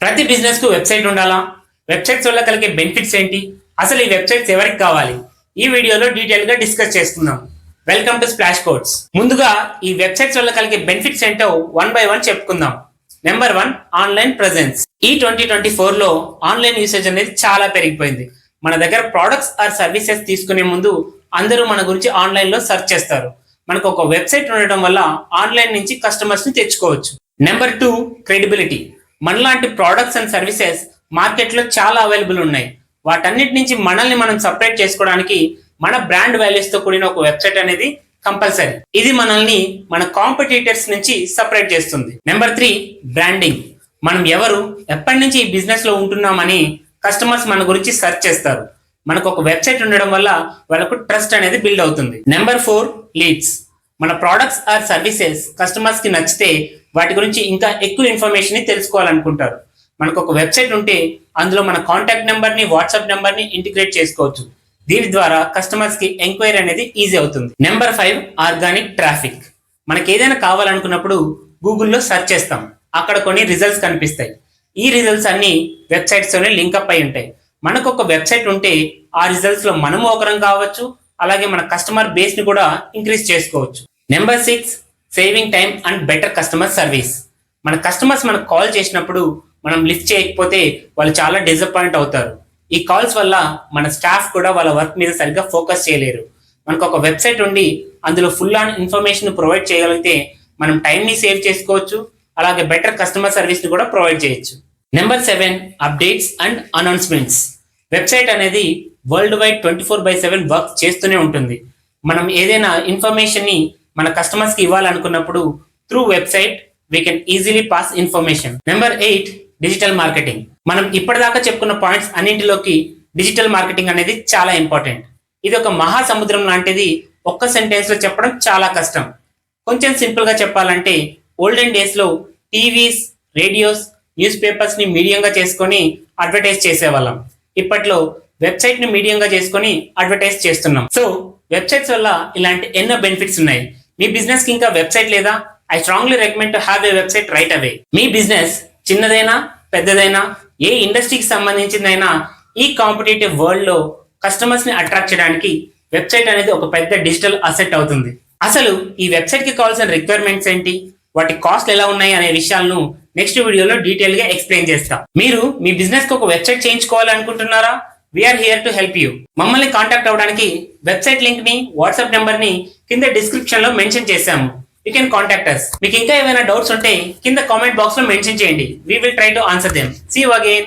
ప్రతి బిజినెస్ కు వెబ్సైట్ ఉండాలా? వెబ్సైట్స్ వల్ల కలిగే బెనిఫిట్స్ ఏంటి? అసలు ఈ వెబ్సైట్స్ ఎవరికి కావాలి? ఈ వీడియోలో డీటెయిల్ గా డిస్కస్ చేసుకుందాం. Welcome to splash codes. ముందుగా ఈ వెబ్సైట్స్ వల్ల కలిగే బెనిఫిట్స్ ఏంటో వన్ బై వన్ చెప్పుకుందాం. Number 1, online presence. ఈ 2024 లో ఆన్లైన్ యూసేజ్ అనేది చాలా పెరిగిపోయింది. మన దగ్గర ప్రొడక్ట్స్ ఆర్ సర్వీసెస్ తీసుకునే ముందు అందరూ మన గురించి ఆన్లైన్ లో సెర్చ్ చేస్తారు. మనకు ఒక వెబ్సైట్ ఉండటం వల్ల ఆన్లైన్ నుంచి కస్టమర్స్ ని తెచ్చుకోవచ్చు. Number 2, credibility. మనలాంటి ప్రొడక్ట్స్ అండ్ సర్వీసెస్ మార్కెట్ లో చాలా అవైలబుల్ ఉన్నాయి. వాటన్నిటి నుంచి మనల్ని మనం సపరేట్ చేసుకోవడానికి మన బ్రాండ్ వాల్యూస్ తో కూడిన ఒక వెబ్సైట్ అనేది కంపల్సరీ. ఇది మనల్ని మన కాంపిటీటర్స్ నుంచి సపరేట్ చేస్తుంది. Number 3, branding. మనం ఎవరు, ఎప్పటి నుంచి ఈ బిజినెస్ లో ఉంటున్నామని కస్టమర్స్ మన గురించి సెర్చ్ చేస్తారు. మనకు ఒక వెబ్సైట్ ఉండడం వల్ల వాళ్ళకు ట్రస్ట్ అనేది బిల్డ్ అవుతుంది. Number 4, leads. మన ప్రొడక్ట్స్ ఆర్ సర్వీసెస్ కస్టమర్స్ కి నచ్చితే వాటి గురించి ఇంకా ఎక్కువ ఇన్ఫర్మేషన్ ని తెలుసుకోవాలనుకుంటారు. మనకు ఒక వెబ్సైట్ ఉంటే అందులో మన కాంటాక్ట్ నెంబర్ ని, వాట్సాప్ నెంబర్ ని ఇంటిగ్రేట్ చేసుకోవచ్చు. దీని ద్వారా కస్టమర్స్ కి ఎంక్వైరీ అనేది ఈజీ అవుతుంది. Number 5, organic traffic. మనకి ఏదైనా కావాలనుకున్నప్పుడు గూగుల్లో సెర్చ్ చేస్తాం, అక్కడ కొన్ని రిజల్ట్స్ కనిపిస్తాయి. ఈ రిజల్ట్స్ అన్ని వెబ్సైట్స్ తోనే లింక్అప్ అయి ఉంటాయి. మనకు ఒక వెబ్సైట్ ఉంటే ఆ రిజల్ట్స్ లో మనము ఒకరం కావచ్చు, అలాగే మన కస్టమర్ బేస్ ని కూడా ఇంక్రీజ్ చేసుకోవచ్చు. Number 6, saving time and better customer service. మన కస్టమర్స్ మనకు కాల్ చేసినప్పుడు మనం లిఫ్ట్ చేయకపోతే వాళ్ళు చాలా డిసప్పాయింట్ అవుతారు. ఈ కాల్స్ వల్ల మన స్టాఫ్ కూడా వాళ్ళ వర్క్ మీద సరిగ్గా ఫోకస్ చేయలేరు. మనకు ఒక వెబ్సైట్ ఉండి అందులో ఫుల్ ఆన్ ఇన్ఫర్మేషన్ ప్రొవైడ్ చేయగలిగితే మనం టైంని సేవ్ చేసుకోవచ్చు, అలాగే బెటర్ కస్టమర్ సర్వీస్ ని కూడా ప్రొవైడ్ చేయొచ్చు. Number 7, updates and announcements. Website అనేది వరల్డ్ వైడ్ 24/7 వర్క్ చేస్తూనే ఉంటుంది. మనం ఏదైనా ఇన్ఫర్మేషన్ ని మన కస్టమర్స్ కి ఇవ్వాలనుకున్నప్పుడు through website we can easily pass information. Number 8, digital marketing. మనం ఇప్పటిదాకా చెప్పుకున్న పాయింట్స్ అన్నింటిలోకి డిజిటల్ మార్కెటింగ్ అనేది చాలా ఇంపార్టెంట్. ఇది ఒక మహాసముద్రం లాంటిది. ఒక్క సెంటెన్స్ లో చెప్పడం చాలా కష్టం. కొంచెం సింపుల్ గా చెప్పాలంటే ఓల్డెన్ డేస్ లో టీవీస్, రేడియోస్, న్యూస్ పేపర్స్ ని మీడియంగా చేసుకొని అడ్వర్టైజ్ చేసేవాళ్ళం. ఇప్పట్లో వెబ్సైట్ ని మీడియంగా చేసుకొని అడ్వర్టైజ్ చేస్తున్నాం. సో వెబ్సైట్స్ వల్ల ఇలాంటి ఎన్నో బెనిఫిట్స్ ఉన్నాయి. మీ బిజినెస్ కి ఇంకా వెబ్సైట్ లేదా? I strongly recommend to have a website right away. Me business చిన్నదైనా పెద్దదైనా, ఏ ఇండస్ట్రీకి సంబంధించిందైనా, ఈ కాంపిటేటివ్ వరల్డ్ లో కస్టమర్స్ ని అట్రాక్ట్ చేయడానికి వెబ్సైట్ అనేది ఒక పెద్ద డిజిటల్ అసెట్ అవుతుంది. అసలు ఈ వెబ్సైట్ కి కావాల్సిన రిక్వైర్మెంట్స్ ఏంటి, వాటి కాస్ట్ ఎలా ఉన్నాయి అనే విషయాలను నెక్స్ట్ వీడియోలో డీటెయిల్ గా ఎక్స్ప్లెయిన్ చేస్తాం. మీరు మీ బిజినెస్ కి ఒక వెబ్సైట్ చేయించుకోవాలనుకుంటున్నారా? We are here to help you. మమ్మల్ని కాంటాక్ట్ అవ్వడానికి వెబ్సైట్ లింక్ ని, వాట్సాప్ నెంబర్ ని కింద డిస్క్రిప్షన్ లో మెన్షన్ చేశాము. You can contact us. మీకు ఇంకా ఏమైనా డౌట్స్ ఉంటే కింద కామెంట్ బాక్స్ లో మెన్షన్ చేయండి. We will try to answer them. See you again.